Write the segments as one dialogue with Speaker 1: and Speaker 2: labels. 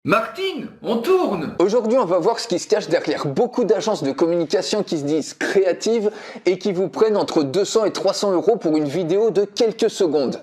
Speaker 1: Martine, on tourne!
Speaker 2: Aujourd'hui, on va voir ce qui se cache derrière beaucoup d'agences de communication qui se disent créatives et qui vous prennent entre 200 et 300 € pour une vidéo de quelques secondes.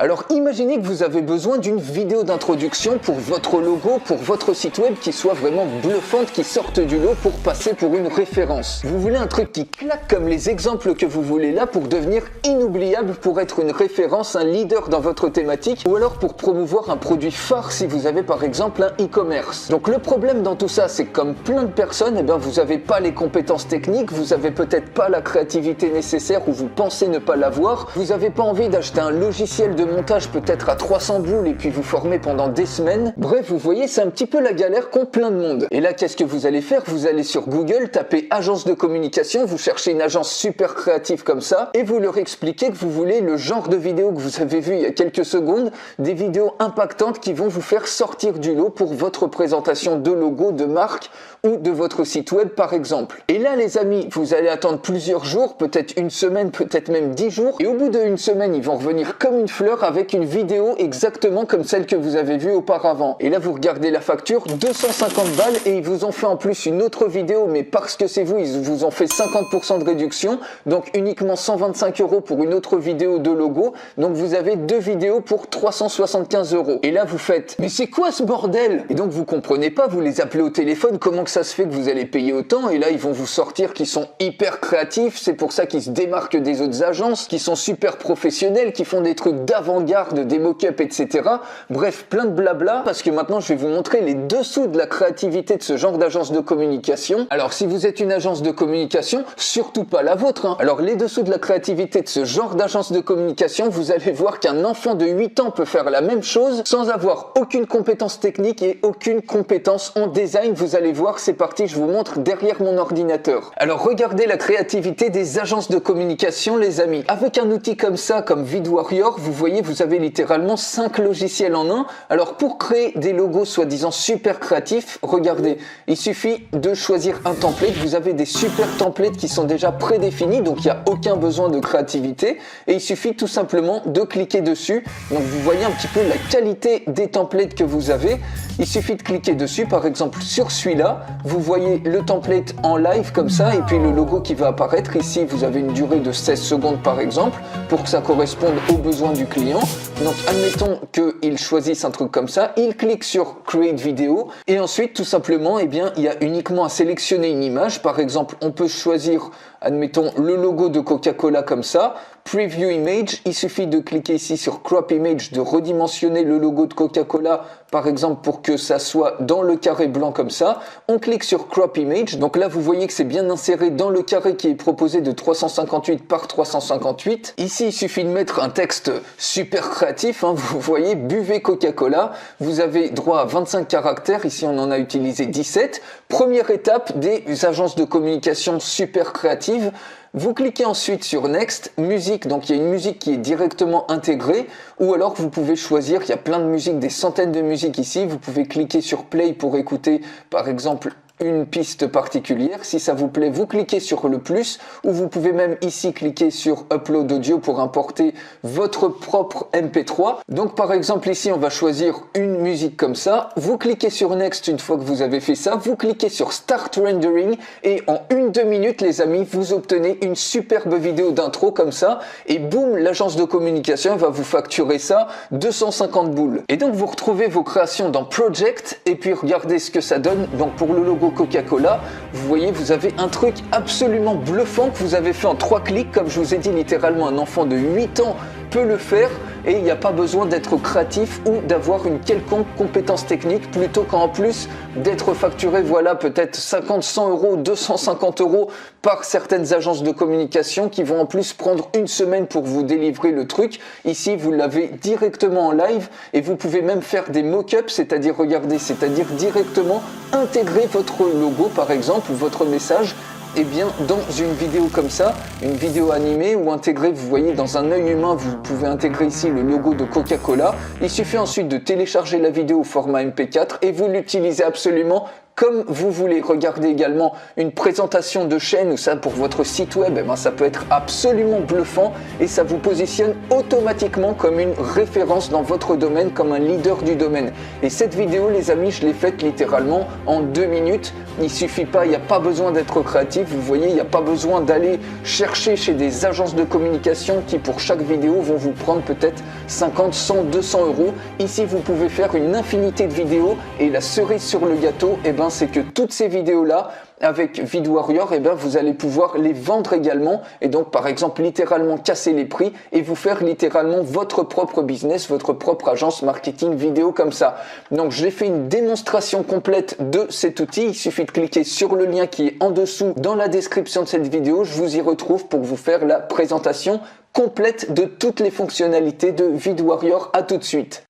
Speaker 2: Alors imaginez que vous avez besoin d'une vidéo d'introduction pour votre logo, pour votre site web qui soit vraiment bluffante, qui sorte du lot pour passer pour une référence. Vous voulez un truc qui claque comme les exemples que vous voulez là pour devenir inoubliable, pour être une référence, un leader dans votre thématique, ou alors pour promouvoir un produit phare si vous avez par exemple un e-commerce. Donc le problème dans tout ça, c'est que comme plein de personnes, vous n'avez pas les compétences techniques, vous n'avez peut-être pas la créativité nécessaire ou vous pensez ne pas l'avoir, vous n'avez pas envie d'acheter un logiciel de montage peut-être à 300 boules et puis vous former pendant des semaines. Bref, vous voyez, c'est un petit peu la galère qu'ont plein de monde. Et là, qu'est-ce que vous allez faire? Vous allez sur Google, taper agence de communication, vous cherchez une agence super créative comme ça et vous leur expliquez que vous voulez le genre de vidéo que vous avez vu il y a quelques secondes, des vidéos impactantes qui vont vous faire sortir du lot pour votre présentation de logo, de marque ou de votre site web par exemple. Et là les amis, vous allez attendre plusieurs jours, peut-être une semaine, peut-être même 10 jours, et au bout d'une semaine, ils vont revenir comme une fleur avec une vidéo exactement comme celle que vous avez vue auparavant. Et là vous regardez la facture, 250 balles, et ils vous ont fait en plus une autre vidéo, mais parce que c'est vous, ils vous ont fait 50% de réduction, donc uniquement 125 € pour une autre vidéo de logo, donc vous avez deux vidéos pour 375 €. Et là vous faites, mais c'est quoi ce bordel? Et donc vous comprenez pas, vous les appelez au téléphone, comment que ça se fait que vous allez payer autant? Et là ils vont vous sortir qu'ils sont hyper créatifs, c'est pour ça qu'ils se démarquent des autres agences, qui sont super professionnels, qui font des trucs d'avant-garde, des mock-ups, etc. Bref, plein de blabla, parce que maintenant je vais vous montrer les dessous de la créativité de ce genre d'agence de communication. Alors si vous êtes une agence de communication, surtout pas la vôtre, hein. Alors les dessous de la créativité de ce genre d'agence de communication, vous allez voir qu'un enfant de 8 ans peut faire la même chose sans avoir aucune compétence technique et aucune compétence en design. Vous allez voir, c'est parti, je vous montre derrière mon ordinateur. Alors regardez la créativité des agences de communication les amis. Avec un outil comme ça, comme VidWarrior, vous voyez, vous avez littéralement 5 logiciels en un. Alors pour créer des logos soi-disant super créatifs, regardez, il suffit de choisir un template. Vous avez des super templates qui sont déjà prédéfinis, donc il n'y a aucun besoin de créativité. Et il suffit tout simplement de cliquer dessus. Donc vous voyez un petit peu la qualité des templates que vous avez. Il suffit de cliquer dessus, par exemple sur celui-là. Vous voyez le template en live comme ça et puis le logo qui va apparaître. Ici, vous avez une durée de 16 secondes par exemple pour que ça corresponde aux besoins du client. Donc, admettons qu'il choisisse un truc comme ça. Il clique sur Create Video et ensuite, tout simplement, il y a uniquement à sélectionner une image. Par exemple, on peut choisir, admettons, le logo de Coca-Cola comme ça. Preview Image, il suffit de cliquer ici sur Crop Image, de redimensionner le logo de Coca-Cola, par exemple, pour que ça soit dans le carré blanc comme ça. On clique sur Crop Image, donc là vous voyez que c'est bien inséré dans le carré qui est proposé de 358 par 358. Ici il suffit de mettre un texte super créatif, hein. Vous voyez, buvez Coca-Cola, vous avez droit à 25 caractères, ici on en a utilisé 17. Première étape des agences de communication super créatives. Vous cliquez ensuite sur Next, musique, donc il y a une musique qui est directement intégrée, ou alors vous pouvez choisir, il y a plein de musiques, des centaines de musiques ici, vous pouvez cliquer sur Play pour écouter par exemple une piste particulière. Si ça vous plaît, vous cliquez sur le plus, ou vous pouvez même ici cliquer sur Upload Audio pour importer votre propre MP3. Donc par exemple ici on va choisir une musique comme ça, vous cliquez sur Next une fois que vous avez fait ça, vous cliquez sur Start Rendering et en 1-2 minutes les amis, vous obtenez une superbe vidéo d'intro comme ça et boum, l'agence de communication va vous facturer ça 250 boules. Et donc vous retrouvez vos créations dans Project et puis regardez ce que ça donne. Donc pour le logo Coca-Cola, vous voyez, vous avez un truc absolument bluffant que vous avez fait en 3 clics. Comme je vous ai dit, littéralement un enfant de 8 ans peut le faire et il n'y a pas besoin d'être créatif ou d'avoir une quelconque compétence technique, plutôt qu'en plus d'être facturé, voilà, peut-être 50, 100 €, 250 € par certaines agences de communication qui vont en plus prendre une semaine pour vous délivrer le truc. Ici, vous l'avez directement en live et vous pouvez même faire des mock-ups, c'est-à-dire, regardez, c'est-à-dire directement intégrer votre logo, par exemple, ou votre message eh bien, dans une vidéo comme ça, une vidéo animée ou intégrée, vous voyez, dans un œil humain, vous pouvez intégrer ici le logo de Coca-Cola. Il suffit ensuite de télécharger la vidéo au format MP4 et vous l'utilisez absolument comme vous voulez. Regardez également une présentation de chaîne ou ça pour votre site web, ça peut être absolument bluffant et ça vous positionne automatiquement comme une référence dans votre domaine, comme un leader du domaine. Et cette vidéo, les amis, je l'ai faite littéralement en 2 minutes. Il suffit pas, il n'y a pas besoin d'être créatif. Vous voyez, il n'y a pas besoin d'aller chercher chez des agences de communication qui pour chaque vidéo vont vous prendre peut-être 50, 100, 200 euros. Ici, vous pouvez faire une infinité de vidéos et la cerise sur le gâteau, c'est que toutes ces vidéos-là, avec VidWarrior, vous allez pouvoir les vendre également et donc par exemple littéralement casser les prix et vous faire littéralement votre propre business, votre propre agence marketing vidéo comme ça. Donc j'ai fait une démonstration complète de cet outil, il suffit de cliquer sur le lien qui est en dessous dans la description de cette vidéo, je vous y retrouve pour vous faire la présentation complète de toutes les fonctionnalités de VidWarrior. À tout de suite.